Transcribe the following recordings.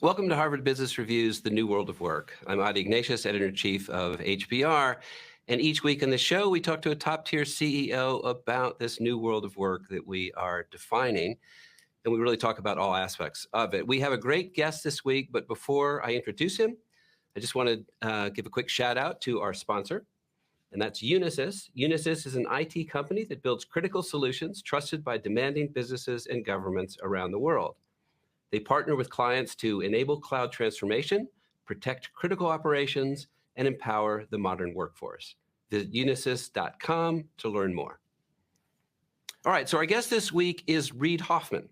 Welcome to Harvard Business Review's The New World of Work. I'm Adi Ignatius, Editor-in-Chief of HBR, and each week on the show, we talk to a top-tier CEO about this new world of work that we are defining, and we really talk about all aspects of it. We have a great guest this week, but before I introduce him, I just want to give a quick shout-out to our sponsor, and that's Unisys. Unisys is an IT company that builds critical solutions trusted by demanding businesses and governments around the world. They partner with clients to enable cloud transformation, protect critical operations, and empower the modern workforce. Visit unisys.com to learn more. All right, so our guest this week is Reid Hoffman.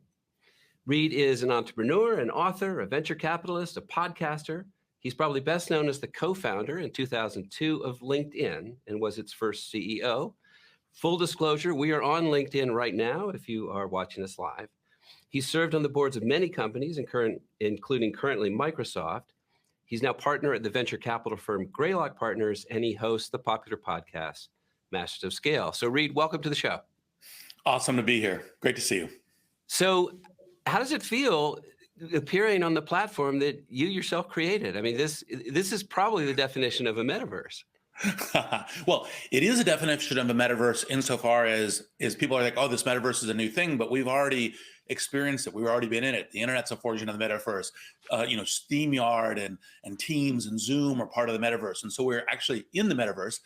Reid is an entrepreneur, an author, a venture capitalist, a podcaster. He's probably best known as the co-founder in 2002 of LinkedIn and was its first CEO. Full disclosure, we are on LinkedIn right now if you are watching us live. He's served on the boards of many companies, including currently Microsoft. He's now partner at the venture capital firm Greylock Partners, and he hosts the popular podcast, Masters of Scale. So Reid, welcome to the show. Awesome to be here. Great to see you. So how does it feel appearing on the platform that you yourself created? I mean, this is probably the definition of a metaverse. Well, it is a definition of a metaverse insofar as people are like, oh, this metaverse is a new thing, but we've already experienced it. We've already been in it. The internet's a version of the metaverse. SteamYard and Teams and Zoom are part of the metaverse. And so we're actually in the metaverse.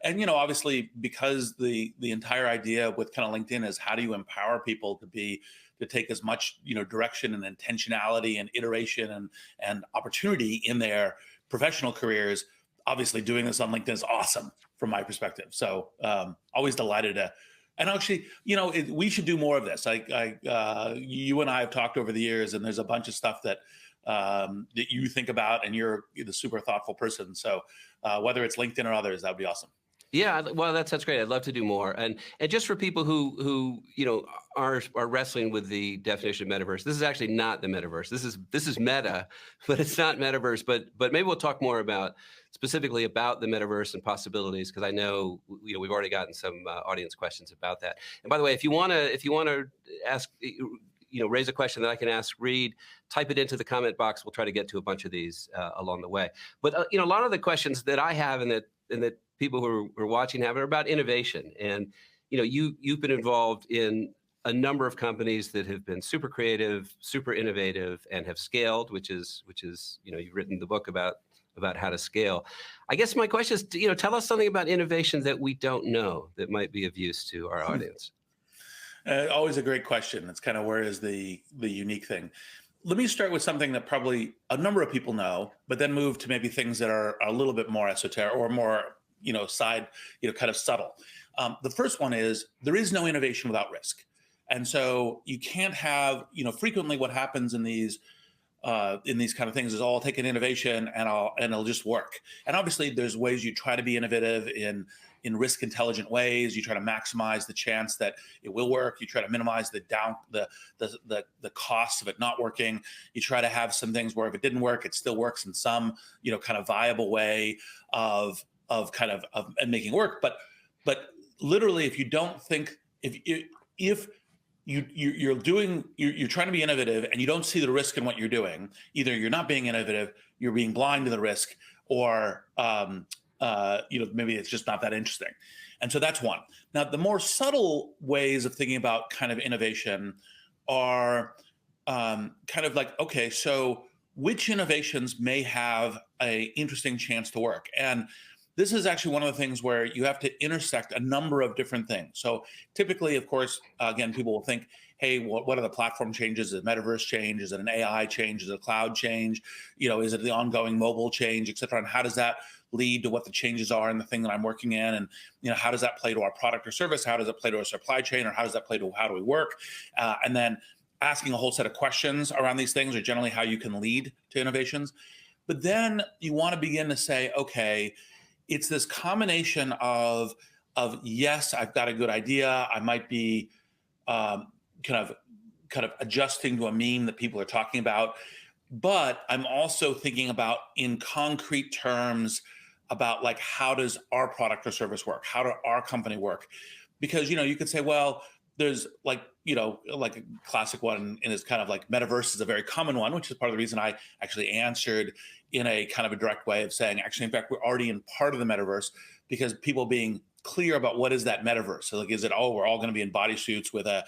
And, obviously, because the entire idea with kind of LinkedIn is how do you empower people to take as much, direction and intentionality and iteration and opportunity in their professional careers. Obviously, doing this on LinkedIn is awesome from my perspective. So always delighted to. And actually, we should do more of this. You and I have talked over the years, and there's a bunch of stuff that you think about, and you're the super thoughtful person. So whether it's LinkedIn or others, that would be awesome. Yeah, well, that sounds great. I'd love to do more. And just for people who are wrestling with the definition of metaverse, this is actually not the metaverse. This is meta, but it's not metaverse. But maybe we'll talk more specifically about the metaverse and possibilities, because I know we've already gotten some audience questions about that. And by the way, if you want to ask, raise a question that I can ask Reid, type it into the comment box. We'll try to get to a bunch of these along the way. But a lot of the questions that I have and that people who are watching have are about innovation. And you've been involved in a number of companies that have been super creative, super innovative, and have scaled, which is you've written the book about how to scale. I guess my question is, tell us something about innovation that we don't know that might be of use to our audience. Always a great question. It's kind of where is the unique thing. Let me start with something that probably a number of people know, but then move to maybe things that are a little bit more esoteric or more, side, kind of subtle. The first one is there is no innovation without risk. And so you can't have, frequently what happens in these kind of things is, I'll take an innovation and it'll just work. And obviously there's ways you try to be innovative in risk intelligent ways. You try to maximize the chance that it will work. You try to minimize the cost of it not working. You try to have some things where if it didn't work, it still works in some, kind of viable way of making work. But literally, if you don't think, if you're trying to be innovative and you don't see the risk in what you're doing, either you're not being innovative, you're being blind to the risk, or maybe it's just not that interesting. And so that's one. Now, the more subtle ways of thinking about kind of innovation are kind of like, okay, so which innovations may have an interesting chance to work? And this is actually one of the things where you have to intersect a number of different things. So typically, of course, again, people will think, hey, what are the platform changes? Is it metaverse change? Is it an AI change? Is it a cloud change? Is it the ongoing mobile change, et cetera? And how does that lead to what the changes are in the thing that I'm working in? And, how does that play to our product or service? How does it play to our supply chain? Or how does that play to how do we work? And then asking a whole set of questions around these things are generally how you can lead to innovations. But then you want to begin to say, okay, it's this combination of yes, I've got a good idea. I might be kind of adjusting to a meme that people are talking about, but I'm also thinking about in concrete terms about like, how does our product or service work? How do our company work? Because, you could say, well, there's like, like a classic one, and it's kind of like metaverse is a very common one, which is part of the reason I actually answered in a kind of a direct way of saying, actually, in fact, we're already in part of the metaverse, because people being clear about what is that metaverse. So like, is it, oh, we're all going to be in bodysuits with a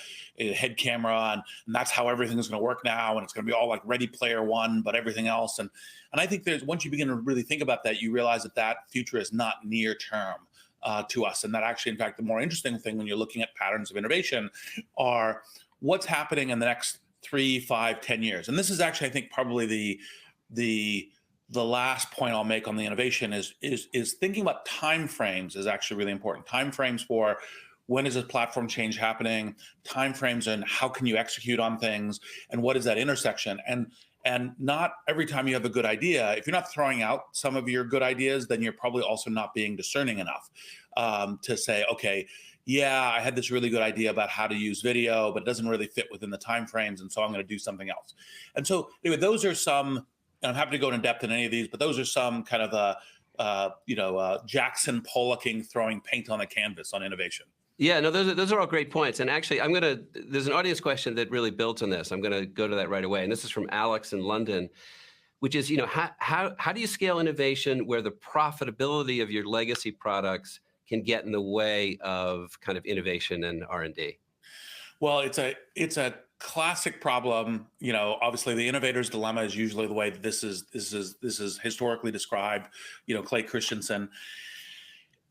head camera, and that's how everything is going to work now, and it's going to be all like Ready Player One, but everything else. And I think once you begin to really think about that, you realize that future is not near term to us. And that actually, in fact, the more interesting thing when you're looking at patterns of innovation are what's happening in the next 3, 5, 10 years. And this is actually, I think, probably the last point I'll make on the innovation is thinking about timeframes is actually really important. Timeframes for when is a platform change happening, timeframes and how can you execute on things, and what is that intersection. And not every time you have a good idea, if you're not throwing out some of your good ideas, then you're probably also not being discerning enough to say, okay, yeah, I had this really good idea about how to use video, but it doesn't really fit within the timeframes, and so I'm going to do something else. And so anyway, those are some. And I'm happy to go into depth in any of these, but those are some kind of Jackson Pollocking throwing paint on the canvas on innovation. Yeah, no, those are all great points. And actually, there's an audience question that really built on this. I'm going to go to that right away. And this is from Alex in London, which is, how do you scale innovation where the profitability of your legacy products can get in the way of kind of innovation and R&D? Well, it's a classic problem. Obviously the innovator's dilemma is usually the way that this is historically described, Clay Christensen.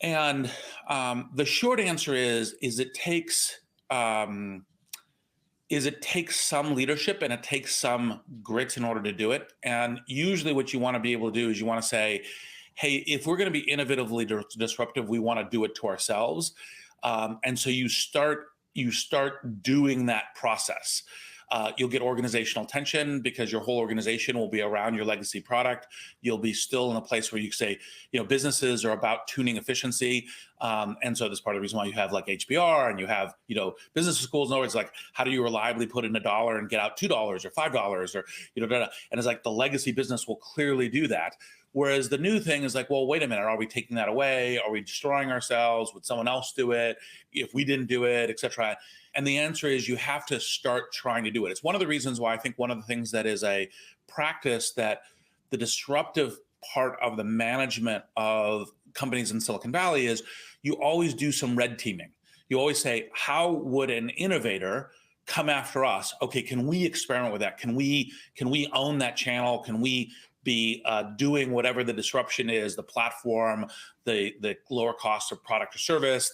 And the short answer is it takes some leadership, and it takes some grit in order to do it. And usually what you want to be able to do is you want to say, hey, if we're going to be innovatively disruptive, we want to do it to ourselves. And so you start doing that process. You'll get organizational tension because your whole organization will be around your legacy product. You'll be still in a place where you say, businesses are about tuning efficiency. And so that's part of the reason why you have like HBR, and you have, business schools. In other words, like, how do you reliably put in $1 and get out $2 or $5 or, and it's like the legacy business will clearly do that. Whereas the new thing is like, well, wait a minute, are we taking that away? Are we destroying ourselves? Would someone else do it if we didn't do it, et cetera? And the answer is you have to start trying to do it. It's one of the reasons why I think one of the things that is a practice that the disruptive part of the management of companies in Silicon Valley is you always do some red teaming. You always say, how would an innovator come after us? Okay, can we experiment with that? Can we own that channel? Can we be doing whatever the disruption is, the platform, the lower cost of product or service,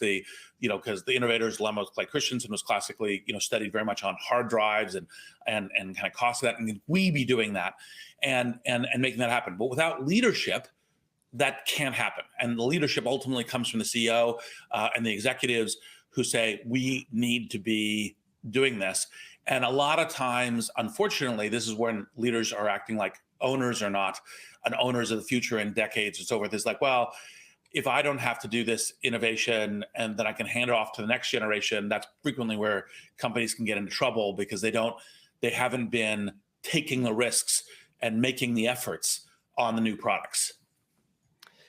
because the innovator's dilemma with Clay Christensen was classically, studied very much on hard drives and kind of cost of that. And we be doing that and making that happen. But without leadership, that can't happen. And the leadership ultimately comes from the CEO and the executives who say, we need to be doing this. And a lot of times, unfortunately, this is when leaders are acting like owners are not, and owners of the future in decades and so forth. It's like, well, if I don't have to do this innovation and then I can hand it off to the next generation, that's frequently where companies can get into trouble, because they haven't been taking the risks and making the efforts on the new products.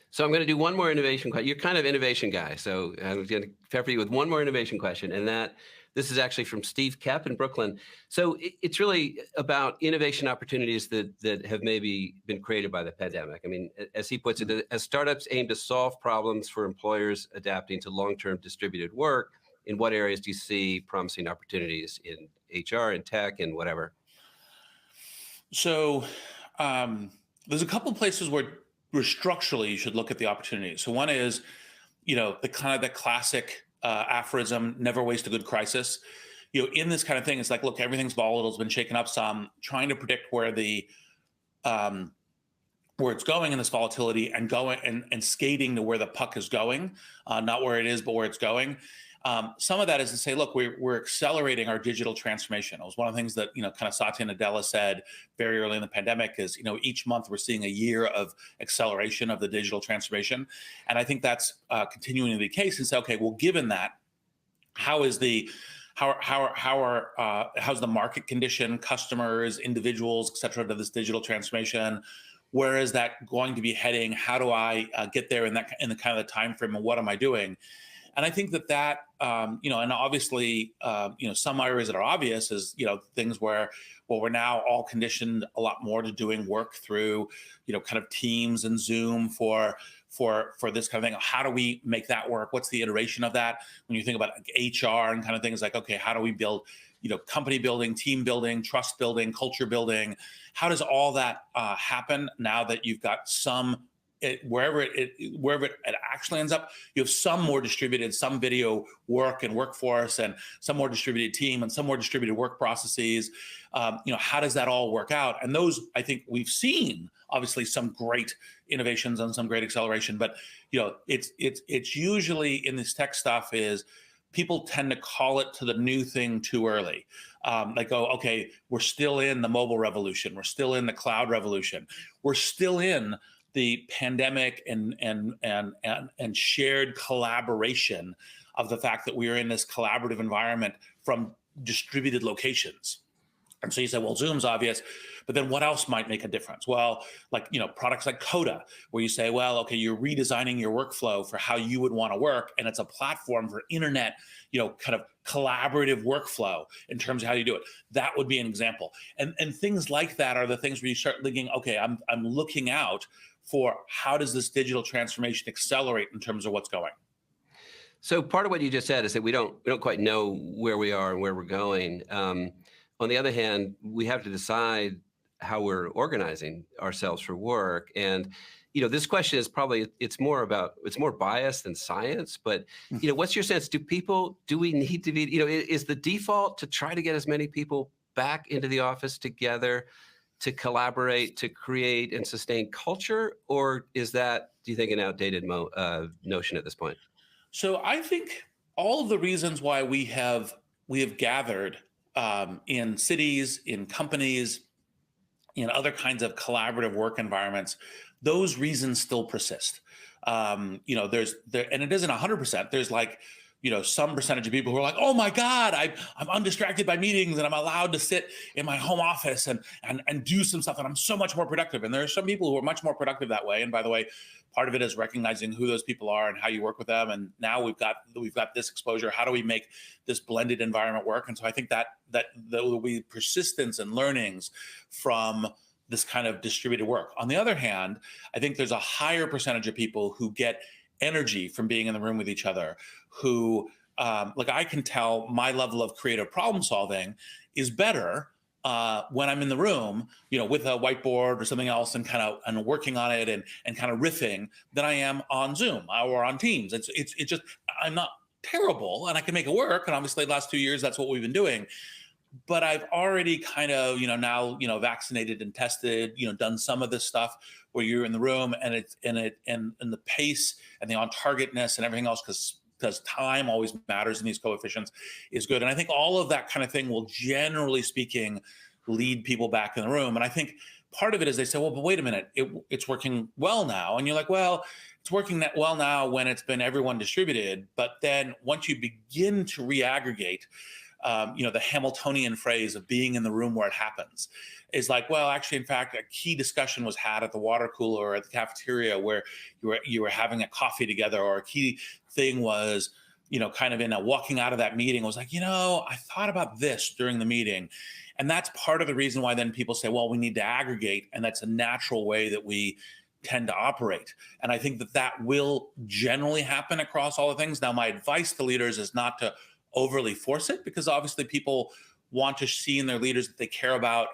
So I'm going to do one more innovation question. You're kind of innovation guy, so I'm going to pepper you with one more innovation question, and this is actually from Steve Kep in Brooklyn. So it's really about innovation opportunities that have maybe been created by the pandemic. I mean, as he puts it, as startups aim to solve problems for employers adapting to long-term distributed work, in what areas do you see promising opportunities in HR and tech and whatever? So there's a couple of places where structurally you should look at the opportunities. So one is, the kind of the classic aphorism, never waste a good crisis. In this kind of thing, it's like, look, everything's volatile, it's been shaken up some, trying to predict where it's going in this volatility, and going and skating to where the puck is going, not where it is, but where it's going. Some of that is to say, look, we're accelerating our digital transformation. It was one of the things that, kind of Satya Nadella said very early in the pandemic is, each month we're seeing a year of acceleration of the digital transformation. And I think that's continuing to be the case, and say, okay, well, given that, how's the market condition, customers, individuals, et cetera, to this digital transformation? Where is that going to be heading? How do I get there in the kind of the time frame, and what am I doing? And I think that and obviously, some areas that are obvious is, things where, well, we're now all conditioned a lot more to doing work through, kind of Teams and Zoom for this kind of thing. How do we make that work? What's the iteration of that? When you think about HR and kind of things like, okay, how do we build, company building, team building, trust building, culture building? How does all that happen now that you've got wherever it actually ends up, you have some more distributed, some video work and workforce, and some more distributed team, and some more distributed work processes. How does that all work out? And those, I think we've seen obviously some great innovations and some great acceleration, but it's usually in this tech stuff is people tend to call it to the new thing too early. Like, oh, okay, we're still in the mobile revolution, we're still in the cloud revolution, we're still in the pandemic and shared collaboration of the fact that we are in this collaborative environment from distributed locations. And so you say, well, Zoom's obvious, but then what else might make a difference? Well, like, products like Coda, where you say, well, okay, you're redesigning your workflow for how you would want to work. And it's a platform for internet, kind of collaborative workflow in terms of how you do it. That would be an example. And things like that are the things where you start thinking, okay, I'm looking out for how does this digital transformation accelerate in terms of what's going. So part of what you just said is that we don't quite know where we are and where we're going. On the other hand, we have to decide how we're organizing ourselves for work. And this question is probably it's more biased than science. But what's your sense? Do we need to be? Is the default to try to get as many people back into the office together to collaborate, to create and sustain culture? Or is that, do you think, an outdated notion at this point? So I think all of the reasons why we have gathered in cities, in companies, in other kinds of collaborative work environments, those reasons still persist. And it isn't 100%. There's like, some percentage of people who are like, oh my God, I'm undistracted by meetings and I'm allowed to sit in my home office and do some stuff and I'm so much more productive. And there are some people who are much more productive that way. And by the way, part of it is recognizing who those people are and how you work with them. And now we've got this exposure. How do we make this blended environment work? And so I think that there will be persistence and learnings from this kind of distributed work. On the other hand, I think there's a higher percentage of people who get energy from being in the room with each other, who like I can tell my level of creative problem solving is better when I'm in the room, with a whiteboard or something else and working on it and kind of riffing than I am on Zoom or on Teams. It's just, I'm not terrible and I can make it work. And obviously the last 2 years, that's what we've been doing. But I've already kind of, now, vaccinated and tested, done some of this stuff where you're in the room and the pace and the on targetness and everything else, because time always matters in these coefficients, is good. And I think all of that kind of thing will, generally speaking, lead people back in the room. And I think part of it is they say, well, but wait a minute, it's working well now. And you're like, well, it's working that well now when it's been everyone distributed. But then once you begin to reaggregate, the Hamiltonian phrase of being in the room where it happens is like, well, actually, in fact, a key discussion was had at the water cooler or at the cafeteria where you were having a coffee together, or a key thing was, kind of in a walking out of that meeting was like, I thought about this during the meeting. And that's part of the reason why then people say, well, we need to aggregate. And that's a natural way that we tend to operate. And I think that will generally happen across all the things. Now, my advice to leaders is not to overly force it, because obviously people want to see in their leaders that they care about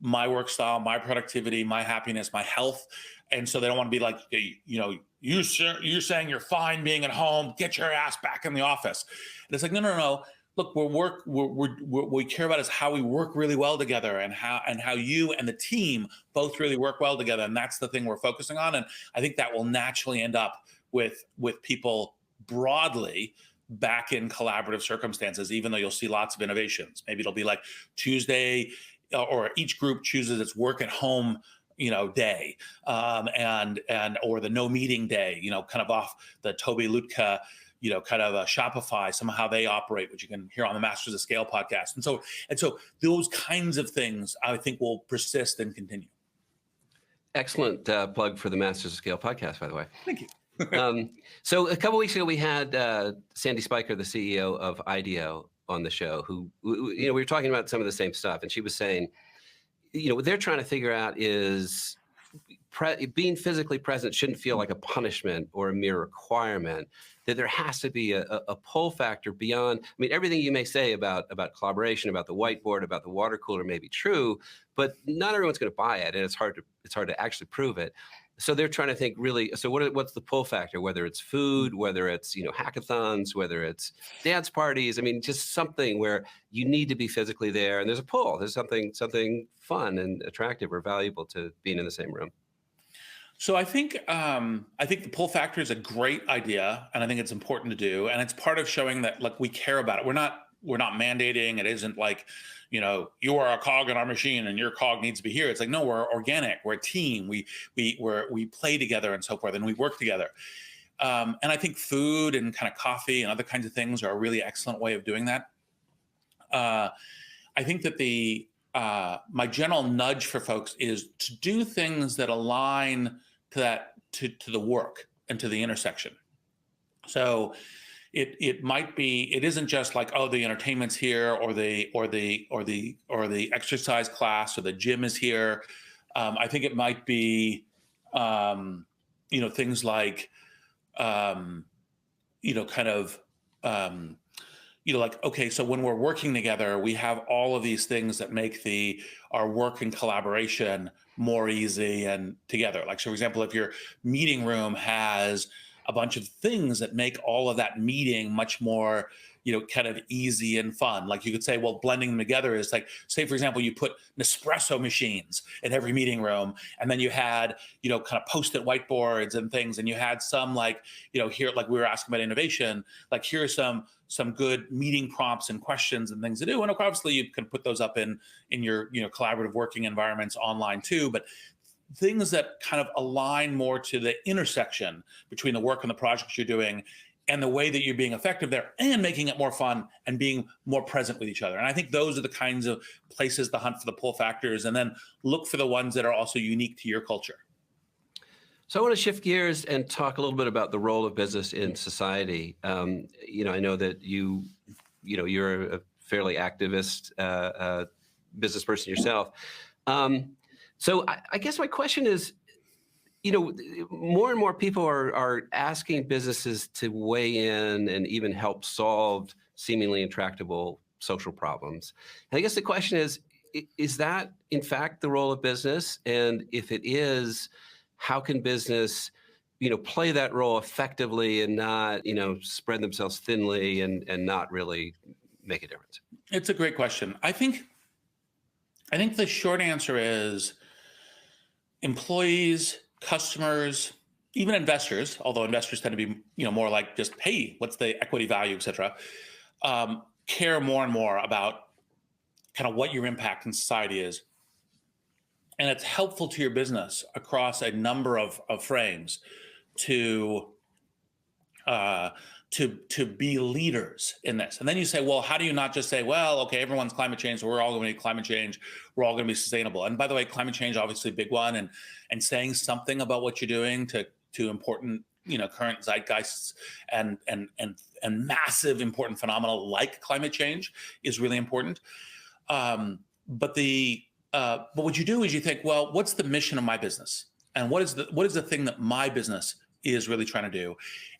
my work style, my productivity, my happiness, my health. And so they don't want to be like, hey, you're saying you're fine being at home, get your ass back in the office. And it's like, no. Look, what we care about is how we work really well together, and how you and the team both really work well together. And that's the thing we're focusing on. And I think that will naturally end up with people broadly back in collaborative circumstances, even though you'll see lots of innovations. Maybe it'll be like Tuesday, or each group chooses its work at home, day, or the no meeting day, kind of off the Toby Lutka, kind of a Shopify, somehow they operate, which you can hear on the Masters of Scale podcast. And so those kinds of things I think will persist and continue. Excellent plug for the Masters of Scale podcast, by the way. Thank you. So a couple weeks ago, we had Sandy Spiker, the CEO of IDEO, on the show, who, we were talking about some of the same stuff. And she was saying, what they're trying to figure out is being physically present shouldn't feel like a punishment or a mere requirement, that there has to be a pull factor beyond. I mean, everything you may say about collaboration, about the whiteboard, about the water cooler may be true, but not everyone's going to buy it, and it's hard to actually prove it. So they're trying to think really, so what's the pull factor, whether it's food, whether it's, hackathons, whether it's dance parties. I mean, just something where you need to be physically there and there's a pull. There's something fun and attractive or valuable to being in the same room. So I think the pull factor is a great idea, and I think it's important to do, and it's part of showing that we care about it. We're not mandating. It isn't like, you are a cog in our machine and your cog needs to be here. It's like, no, we're organic. We're a team. We play together and so forth, and we work together. And I think food and kind of coffee and other kinds of things are a really excellent way of doing that. I think that my general nudge for folks is to do things that align to the work and to the intersection. So it might be, it isn't just like, oh, the entertainment's here, or the exercise class or the gym is here. I think it might be things like okay, so when we're working together, we have all of these things that make our work and collaboration more easy and together. Like, so for example, if your meeting room has a bunch of things that make all of that meeting much more, kind of easy and fun. Like you could say, well, blending them together is like, say, for example, you put Nespresso machines in every meeting room, and then you had, kind of Post-it whiteboards and things, and you had some here, like we were asking about innovation, like here are some good meeting prompts and questions and things to do. And obviously you can put those up in your, collaborative working environments online too, but things that kind of align more to the intersection between the work and the projects you're doing and the way that you're being effective there, and making it more fun and being more present with each other. And I think those are the kinds of places to hunt for the pull factors, and then look for the ones that are also unique to your culture. So I want to shift gears and talk a little bit about the role of business in society. I know that you're a fairly activist business person yourself. So I guess my question is, more and more people are asking businesses to weigh in and even help solve seemingly intractable social problems. And I guess the question is that in fact the role of business? And if it is, how can business, play that role effectively and not, spread themselves thinly and not really make a difference? It's a great question. I think the short answer is employees, customers, even investors, although investors tend to be, more like just, hey, what's the equity value, et cetera, care more and more about kind of what your impact in society is. And it's helpful to your business across a number of frames to be leaders in this. And then you say, well, how do you not just say, well, okay, everyone's climate change, so we're all going to need climate change, we're all going to be sustainable. And by the way, climate change, obviously a big one, and saying something about what you're doing to important, current zeitgeists and massive important phenomena like climate change is really important. But what you do is you think, well, what's the mission of my business? And what is the thing that my business is really trying to do?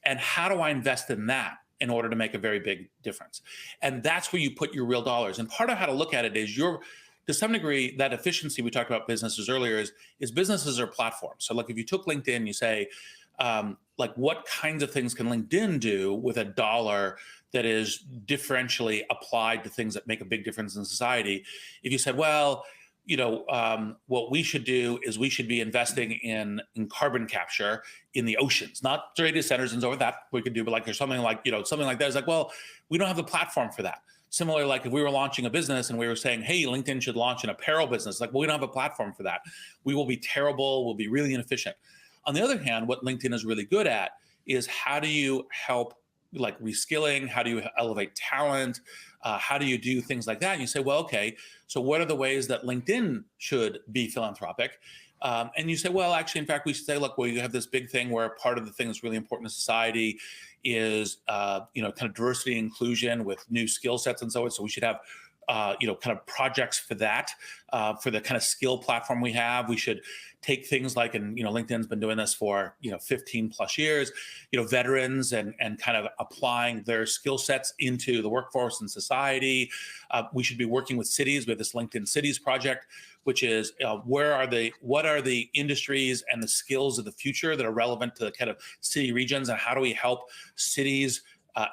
And how do I invest in that in order to make a very big difference? And that's where you put your real dollars. And part of how to look at it is to some degree, that efficiency we talked about businesses earlier is businesses are platforms. So like if you took LinkedIn, you say, what kinds of things can LinkedIn do with a dollar that is differentially applied to things that make a big difference in society? If you said, well, what we should do is we should be investing in carbon capture in the oceans, not data centers and so that we could do, but there's something like that. It's like, well, we don't have the platform for that. Similarly, like if we were launching a business and we were saying, hey, LinkedIn should launch an apparel business, well, we don't have a platform for that. We will be terrible. We'll be really inefficient. On the other hand, what LinkedIn is really good at is how do you help reskilling? How do you elevate talent? How do you do things like that? And you say, well, okay, so what are the ways that LinkedIn should be philanthropic? And you say, well, actually, in fact, we should say, look, well, you have this big thing where part of the thing that's really important to society is, kind of diversity and inclusion with new skill sets and so on. So we should have, kind of projects for that, for the kind of skill platform we have. We should take things like, and, LinkedIn's been doing this for, 15 plus years, veterans and kind of applying their skill sets into the workforce and society. We should be working with cities. We have this LinkedIn Cities project, which is what are the industries and the skills of the future that are relevant to the kind of city regions, and how do we help cities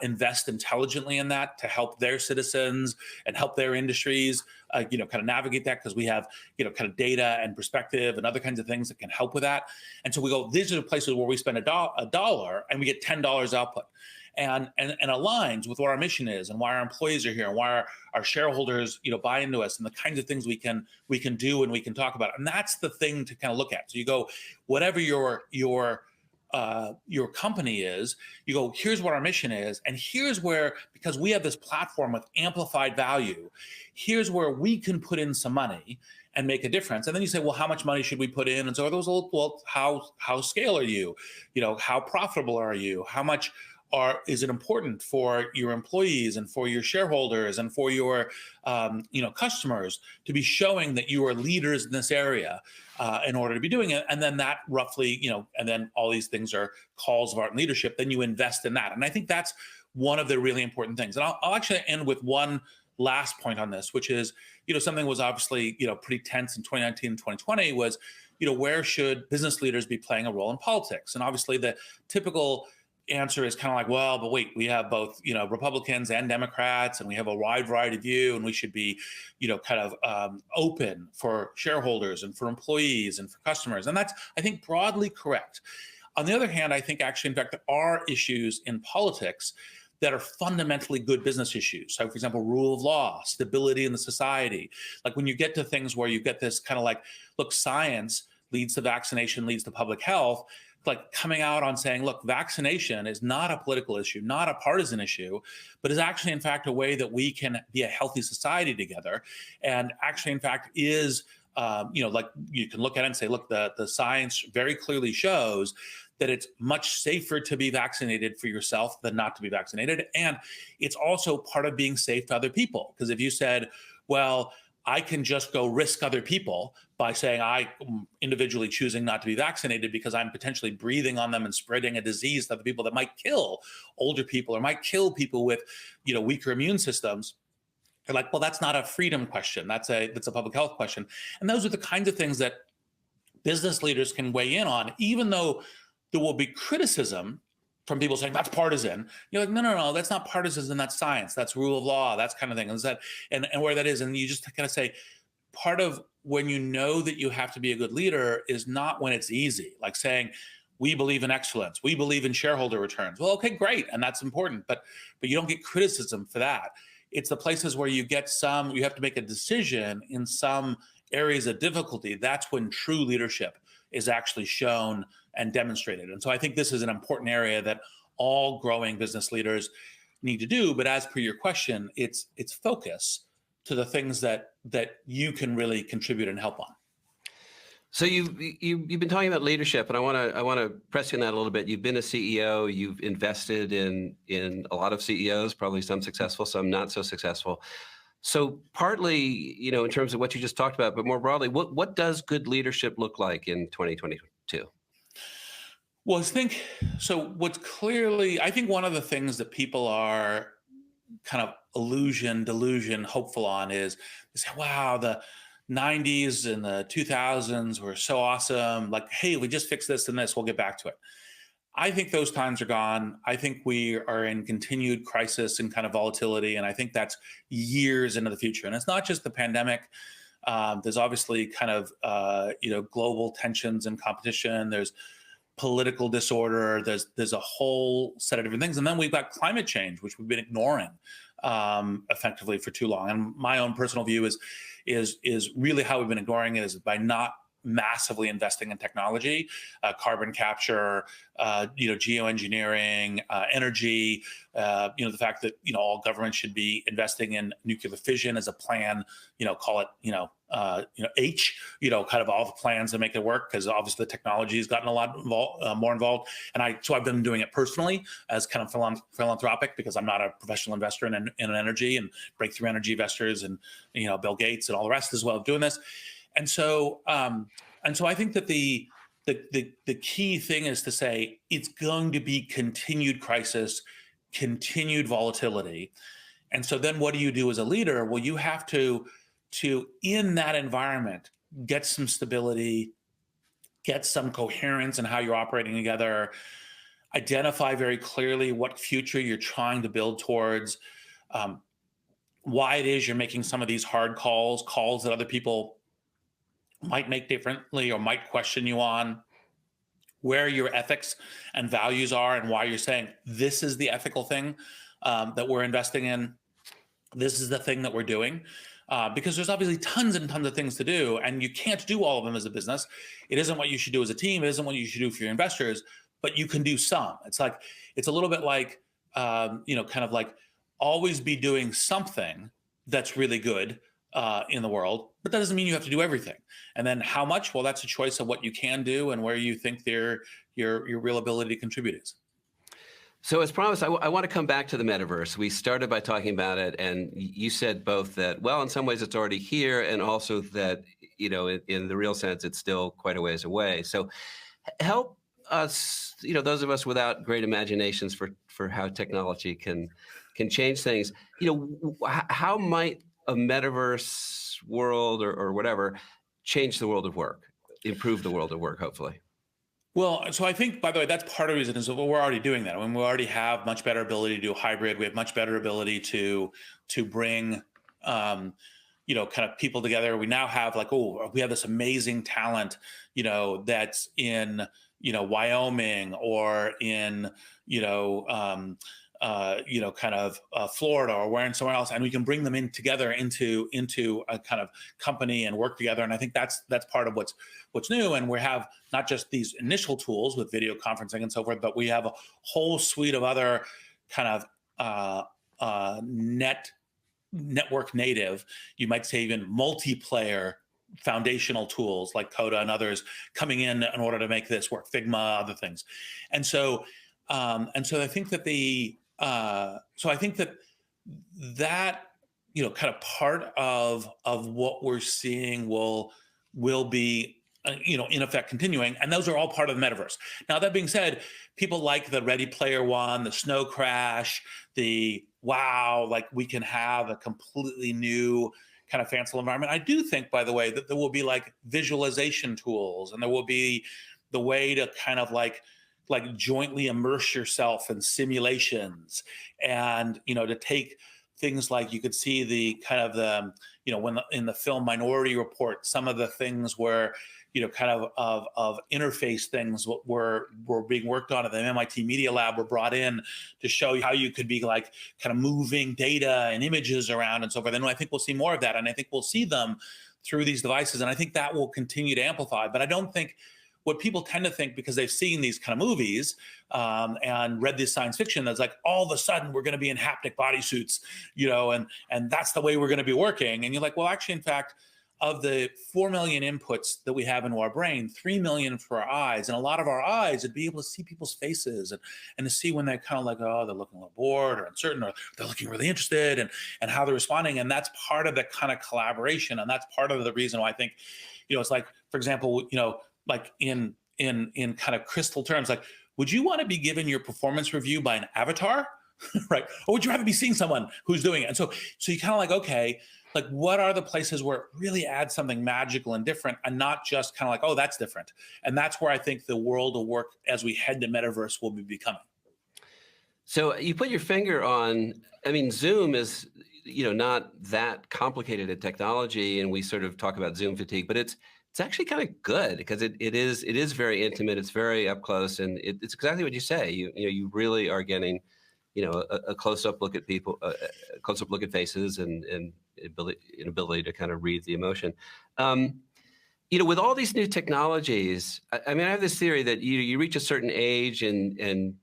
invest intelligently in that to help their citizens and help their industries, kind of navigate that, because we have, kind of data and perspective and other kinds of things that can help with that. And so we go, these are the places where we spend a dollar and we get $10 output. And aligns with what our mission is and why our employees are here and why our shareholders, buy into us, and the kinds of things we can do and we can talk about. And that's the thing to kind of look at. So you go, whatever your company is, you go, here's what our mission is, and here's where, because we have this platform with amplified value, here's where we can put in some money and make a difference. And then you say, well, how much money should we put in? And so are those, well, how scale are you? How profitable are you? How much is it important for your employees and for your shareholders and for your customers to be showing that you are leaders in this area in order to be doing it? And then that roughly, and then all these things are calls of art and leadership. Then you invest in that. And I think that's one of the really important things. And I'll actually end with one last point on this, which is, something was obviously, pretty tense in 2019 and 2020 was, where should business leaders be playing a role in politics? And obviously the typical answer is kind of like, well, but wait, we have both, Republicans and Democrats, and we have a wide variety of view, and we should be, kind of open for shareholders and for employees and for customers. And that's, I think, broadly correct. On the other hand, I think actually, in fact, there are issues in politics that are fundamentally good business issues. So, for example, rule of law, stability in the society. Like when you get to things where you get this kind of like, look, science leads to vaccination, leads to public health, like coming out on saying, look, vaccination is not a political issue, not a partisan issue, but is actually, in fact, a way that we can be a healthy society together. And actually, in fact, is, like you can look at it and say, look, the science very clearly shows that it's much safer to be vaccinated for yourself than not to be vaccinated. And it's also part of being safe to other people. Because if you said, well, I can just go risk other people by saying I'm individually choosing not to be vaccinated because I'm potentially breathing on them and spreading a disease to other people that might kill older people or might kill people with, weaker immune systems. They're like, well, that's not a freedom question. That's a public health question. And those are the kinds of things that business leaders can weigh in on, even though there will be criticism from people saying that's partisan. You're like, no, that's not partisan. That's science. That's rule of law. That's kind of thing. And where that is, and you just kind of say, part of when you know that you have to be a good leader is not when it's easy, like saying, we believe in excellence, we believe in shareholder returns. Well, okay, great, and that's important, but you don't get criticism for that. It's the places where you have to make a decision in some areas of difficulty. That's when true leadership is actually shown and demonstrated. And so I think this is an important area that all growing business leaders need to do. But as per your question, it's focus to the things that you can really contribute and help on. So you've been talking about leadership, and I want to press you on that a little bit. You've been a CEO. You've invested in a lot of CEOs, probably some successful, some not so successful. So partly, in terms of what you just talked about, but more broadly, what does good leadership look like in 2022? Well, I think one of the things that people are kind of delusion, hopeful on is they say, wow, the 90s and the 2000s were so awesome. Like, hey, we just fix this and this, we'll get back to it. I think those times are gone. I think we are in continued crisis and kind of volatility. And I think that's years into the future. And it's not just the pandemic. There's obviously kind of, global tensions and competition. There's political disorder. There's a whole set of different things. And then we've got climate change, which we've been ignoring effectively for too long. And my own personal view is really how we've been ignoring it is by not massively investing in technology, carbon capture, geoengineering, energy, the fact that, all governments should be investing in nuclear fission as a plan, call it, kind of all the plans to make it work, because obviously the technology has gotten a lot more involved. And so I've been doing it personally as kind of philanthropic, because I'm not a professional investor in energy, and breakthrough energy investors and Bill Gates and all the rest as well doing this. And so I think that the key thing is to say it's going to be continued crisis, continued volatility. And so then what do you do as a leader? Well, you have to in that environment, get some stability, get some coherence in how you're operating together, identify very clearly what future you're trying to build towards, why it is you're making some of these hard calls that other people might make differently or might question you on, where your ethics and values are, and why you're saying this is the ethical thing that we're investing in. This is the thing that we're doing. Because there's obviously tons and tons of things to do, and you can't do all of them as a business. It isn't what you should do as a team. It isn't what you should do for your investors, but you can do some. It's a little bit like, kind of like always be doing something that's really good in the world, but that doesn't mean you have to do everything. And then how much? Well, that's a choice of what you can do and where you think your real ability to contribute is. So as promised, I want to come back to the metaverse. We started by talking about it, and you said both that, well, in some ways it's already here, and also that, in the real sense, it's still quite a ways away. So help us, those of us without great imaginations for how technology can change things. How might a metaverse world or whatever change the world of work, improve the world of work, hopefully? Well, so I think, by the way, that's part of the reason is that we're already doing that. I mean, we already have much better ability to do hybrid. We have much better ability to bring, kind of people together. We now have we have this amazing talent, that's in, Wyoming or in, kind of Florida or where in somewhere else, and we can bring them in together into a kind of company and work together. And I think that's part of what's new. And we have not just these initial tools with video conferencing and so forth, but we have a whole suite of other kind of network native, you might say even multiplayer foundational tools like Coda and others coming in order to make this work, Figma, other things. And so I think that that kind of part of what we're seeing will be in effect continuing, and those are all part of the metaverse. Now, that being said, people like the Ready Player One, the Snow Crash, the wow, like we can have a completely new kind of fanciful environment. I do think, by the way, that there will be like visualization tools, and there will be the way to kind of like jointly immerse yourself in simulations, and to take things like, you could see the kind of the when in the film Minority Report, some of the things where kind of interface things were being worked on at the MIT Media Lab were brought in to show you how you could be like kind of moving data and images around and so forth. And I think we'll see more of that, and I think we'll see them through these devices, and I think that will continue to amplify. But I don't think what people tend to think, because they've seen these kind of movies and read this science fiction, that's like all of a sudden we're going to be in haptic bodysuits, and that's the way we're going to be working. And you're like, well, actually, in fact, of the 4 million inputs that we have into our brain, 3 million for our eyes, and a lot of our eyes would be able to see people's faces and to see when they're kind of like, oh, they're looking a little bored or uncertain, or they're looking really interested, and how they're responding. And that's part of the kind of collaboration, and that's part of the reason why I think, it's like, for example, like in kind of crystal terms, like, would you want to be given your performance review by an avatar, right? Or would you rather be seeing someone who's doing it? And so you kind of like, okay, like what are the places where it really adds something magical and different, and not just kind of like, oh, that's different. And that's where I think the world of work as we head to metaverse will be becoming. So you put your finger on, I mean, Zoom is, not that complicated a technology, and we sort of talk about Zoom fatigue, but it's actually kind of good, because it is very intimate, it's very up close, and it's exactly what you say. You really are getting, a close-up look at people, a close-up look at faces, and ability to kind of read the emotion. With all these new technologies, I mean, I have this theory that you reach a certain age, and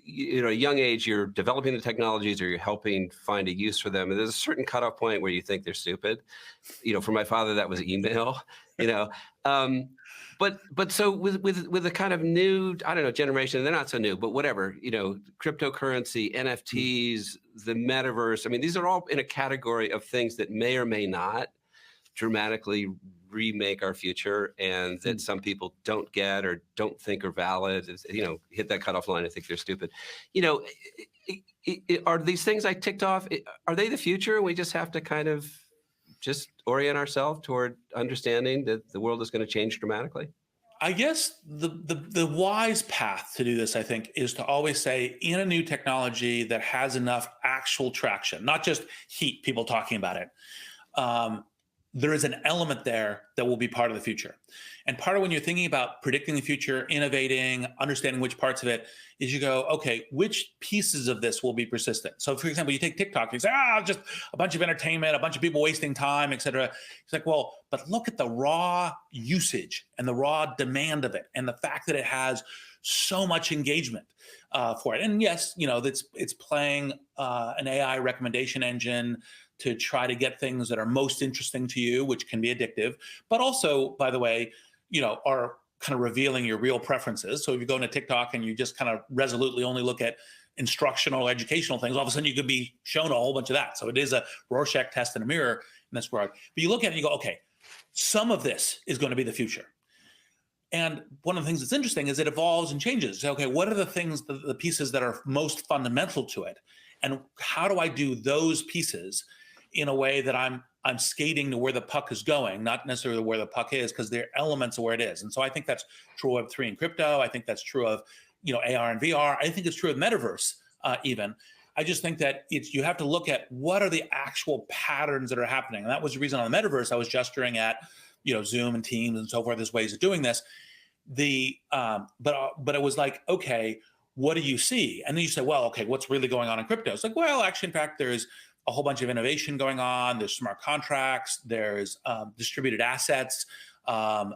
a young age, you're developing the technologies or you're helping find a use for them. And there's a certain cutoff point where you think they're stupid. For my father, that was email, but so with the kind of new, I don't know, generation, they're not so new, but whatever, cryptocurrency, NFTs, the metaverse. I mean, these are all in a category of things that may or may not dramatically remake our future, and that some people don't get or don't think are valid. Hit that cutoff line. I think they're stupid. Are these things I ticked off, are they the future? We just have to kind of just orient ourselves toward understanding that the world is going to change dramatically? I guess the wise path to do this, I think, is to always say, in a new technology that has enough actual traction, not just heat, people talking about it, there is an element there that will be part of the future. And part of when you're thinking about predicting the future, innovating, understanding which parts of it, is you go, okay, which pieces of this will be persistent? So for example, you take TikTok, you say, just a bunch of entertainment, a bunch of people wasting time, et cetera. It's like, well, but look at the raw usage and the raw demand of it, and the fact that it has so much engagement for it. And yes, it's playing an AI recommendation engine to try to get things that are most interesting to you, which can be addictive, but also, by the way, are kind of revealing your real preferences. So if you go into TikTok and you just kind of resolutely only look at instructional, educational things, all of a sudden you could be shown a whole bunch of that. So it is a Rorschach test in a mirror in this regard. But you look at it and you go, okay, some of this is going to be the future. And one of the things that's interesting is it evolves and changes. So, okay, what are the things, the pieces that are most fundamental to it? And how do I do those pieces in a way that I'm skating to where the puck is going, not necessarily where the puck is, because they're elements of where it is. And so I think that's true of Web3 and crypto. I think that's true of AR and VR. I think it's true of metaverse even. I just think that you have to look at what are the actual patterns that are happening. And that was the reason on the metaverse I was gesturing at Zoom and Teams and so forth as ways of doing this. But it was like, okay, what do you see? And then you say, well, okay, what's really going on in crypto? It's like, well, actually, in fact, there's a whole bunch of innovation going on. There's smart contracts. There's distributed assets.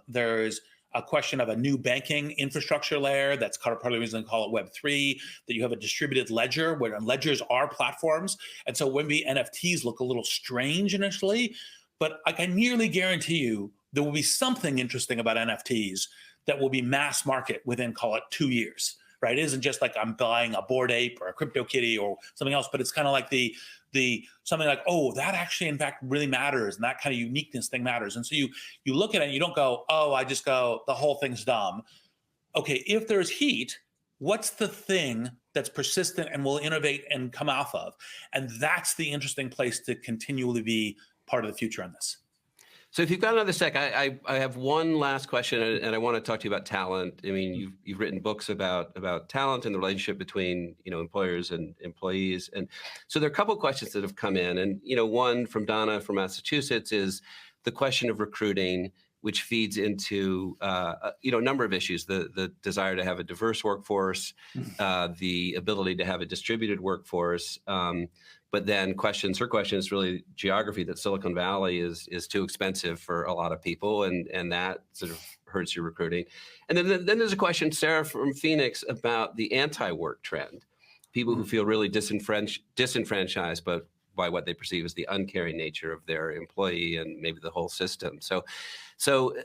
There's a question of a new banking infrastructure layer. That's part of the reason they call it Web3, that you have a distributed ledger, where ledgers are platforms. And so maybe NFTs look a little strange initially, but I can nearly guarantee you there will be something interesting about NFTs that will be mass market within, call it, 2 years, right? It isn't just like I'm buying a Bored Ape or a CryptoKitty or something else, but it's kind of like the something like, oh, that actually in fact really matters, and that kind of uniqueness thing matters. And so you look at it and you don't go, oh, I just go, the whole thing's dumb. Okay, if there's heat, what's the thing that's persistent and will innovate and come off of? And that's the interesting place to continually be part of the future on this. So if you've got another sec, I have one last question, and I want to talk to you about talent. I mean, you've written books about talent and the relationship between employers and employees, and so there are a couple of questions that have come in, and one from Donna from Massachusetts is the question of recruiting, which feeds into a number of issues: the desire to have a diverse workforce, the ability to have a distributed workforce. But then her question is really geography, that Silicon Valley is too expensive for a lot of people, and that sort of hurts your recruiting. And then there's a question, Sarah from Phoenix, about the anti-work trend, people who feel really disenfranchised, but by what they perceive as the uncaring nature of their employee and maybe the whole system. So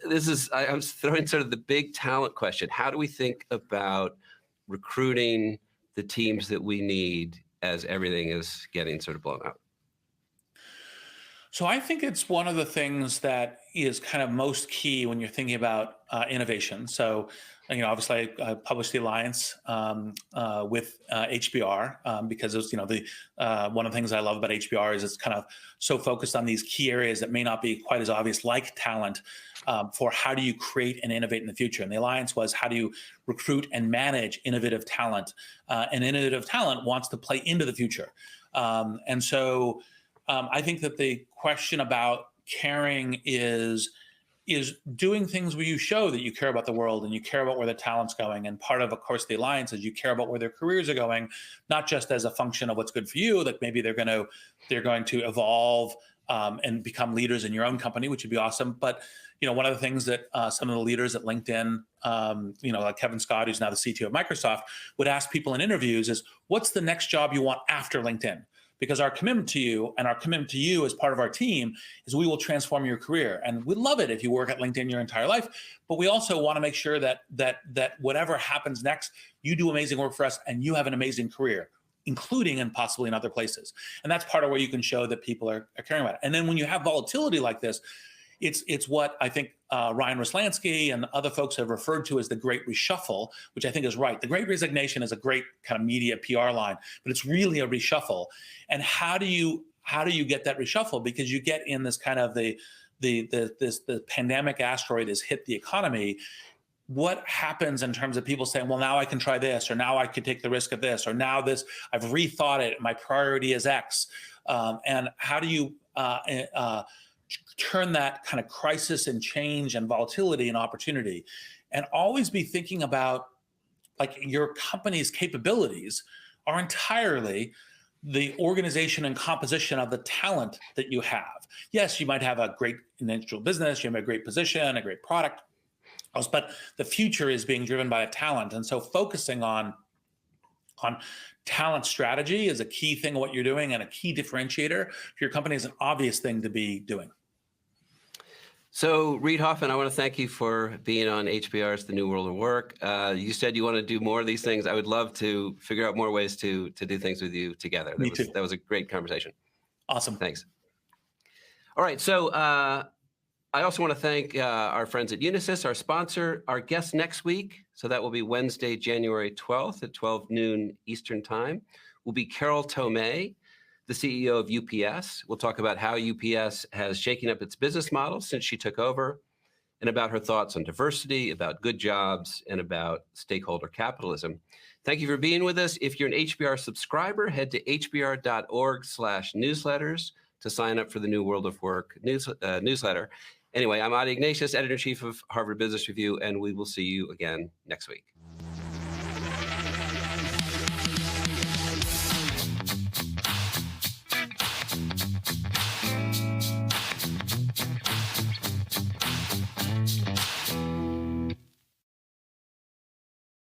this is, I was throwing sort of the big talent question. How do we think about recruiting the teams that we need as everything is getting sort of blown up? So I think it's one of the things that is kind of most key when you're thinking about innovation. So, obviously I published the Alliance with HBR because it was, one of the things I love about HBR is it's kind of so focused on these key areas that may not be quite as obvious, like talent, for how do you create and innovate in the future. And the Alliance was, how do you recruit and manage innovative talent? And innovative talent wants to play into the future. And so I think that the question about caring is doing things where you show that you care about the world and you care about where the talent's going. And part of course, the Alliance is you care about where their careers are going, not just as a function of what's good for you, that maybe they're going to evolve and become leaders in your own company, which would be awesome. But one of the things that some of the leaders at LinkedIn, like Kevin Scott, who's now the CTO of Microsoft, would ask people in interviews is, what's the next job you want after LinkedIn? Because our commitment to you and our commitment to you as part of our team is we will transform your career. And we'd love it if you work at LinkedIn your entire life, but we also want to make sure that whatever happens next, you do amazing work for us and you have an amazing career, including and possibly in other places. And that's part of where you can show that people are caring about it. And then when you have volatility like this, it's what I think Ryan Roslansky and other folks have referred to as the Great Reshuffle, which I think is right. The Great Resignation is a great kind of media PR line, but it's really a reshuffle. And how do you get that reshuffle? Because you get in this kind of the pandemic asteroid has hit the economy. What happens in terms of people saying, well, now I can try this, or now I can take the risk of this, or now this, I've rethought it, my priority is X. And how do you turn that kind of crisis and change and volatility and opportunity, and always be thinking about, like, your company's capabilities are entirely the organization and composition of the talent that you have. Yes, you might have a great initial business, you have a great position, a great product, but the future is being driven by a talent. And so focusing on talent strategy is a key thing of what you're doing, and a key differentiator for your company is an obvious thing to be doing. So, Reid Hoffman, I want to thank you for being on HBR's The New World of Work. You said you want to do more of these things. I would love to figure out more ways to do things with you together. Me too. That was a great conversation. Awesome. Thanks. All right. So I also want to thank our friends at Unisys, our sponsor. Our guest next week, so that will be Wednesday, January 12th at 12 noon Eastern Time, will be Carol Tomei, the CEO of UPS. We'll talk about how UPS has shaken up its business model since she took over, and about her thoughts on diversity, about good jobs, and about stakeholder capitalism. Thank you for being with us. If you're an HBR subscriber, head to hbr.org/newsletters to sign up for the New World of Work newsletter. Anyway, I'm Adi Ignatius, editor-in-chief of Harvard Business Review, and we will see you again next week.